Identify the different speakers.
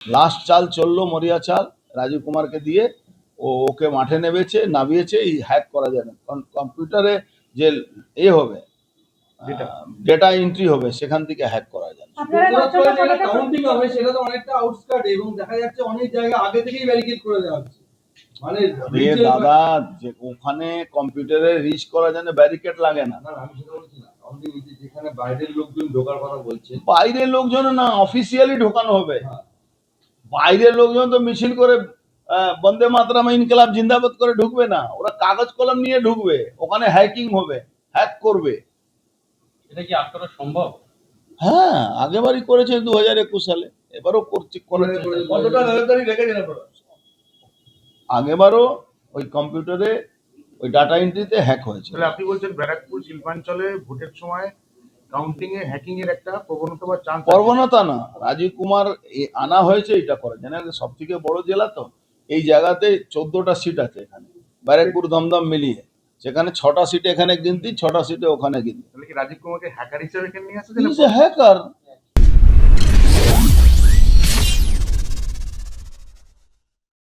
Speaker 1: Last চাল চললো মরিয়া চাল রাজীব কুমারকে দিয়ে, ওকে মাঠে নামিয়েছে এই হ্যাক করা যায় না, কারণ কম্পিউটারে যে হবে ডেটা এন্ট্রি হবে সেখান থেকে হ্যাক করা যায় না।
Speaker 2: কাউন্টিং হবে সেটা তো অনেকটা আউটস্কার্ট এবং দেখা যাচ্ছে অনেক জায়গা আগে থেকেই ব্যারিকেড করে দেওয়া হচ্ছে। মানে
Speaker 1: দাদা যে ওখানে কম্পিউটারে রিচ করার জন্য ব্যারিকেড লাগে না।
Speaker 2: আমি সেটা বলছি না, কাউন্টিং যেখানে বাইরের লোকজন ঢোকার কথা বলছে,
Speaker 1: বাইরের লোকজন না অফিসিয়ালি ঢোকানো হবে। বাইরের লোকজন তো মিছিল করে বন্দে মাতরম ইনকলাব জিন্দাবাদ করে ঢুকবে না, ওরা কাগজ কলম নিয়ে ঢুকবে, ওখানে হ্যাকিং হবে, হ্যাক করবে।
Speaker 2: এটা কি আটকানো সম্ভব?
Speaker 1: হ্যাঁ, আগেবারই করেছে 2021 সালে, এবারও করছে।
Speaker 2: কতটা নজরদারি রেখেছেন আপনারা?
Speaker 1: আগেবারও ওই কম্পিউটারে ওই ডাটা এন্ট্রিতে হ্যাক হয়েছে।
Speaker 3: তাহলে আপনি বলছেন ব্যারাকপুর শিল্পাঞ্চলে ভোটের সময় কাউন্টিং এ হ্যাকিং এর একটা প্রবণতা বা চান্স?
Speaker 1: প্রবণতা না, রাজীব কুমার আনা হয়েছে এটা করে, জানেন সব থেকে বড় জেলা তো, এই জায়গাতে 14টা সিট আছে এখানে, ব্যারাকপুর দমদম মিলিয়ে, সেখানে 6টা সিটে এখানে গিনতি, 6টা সিটে ওখানে গিনতি।
Speaker 3: তাহলে কি রাজীব কুমারকে হ্যাকার হিসেবে এখানে নিয়ে আসছে?
Speaker 1: হ্যাকার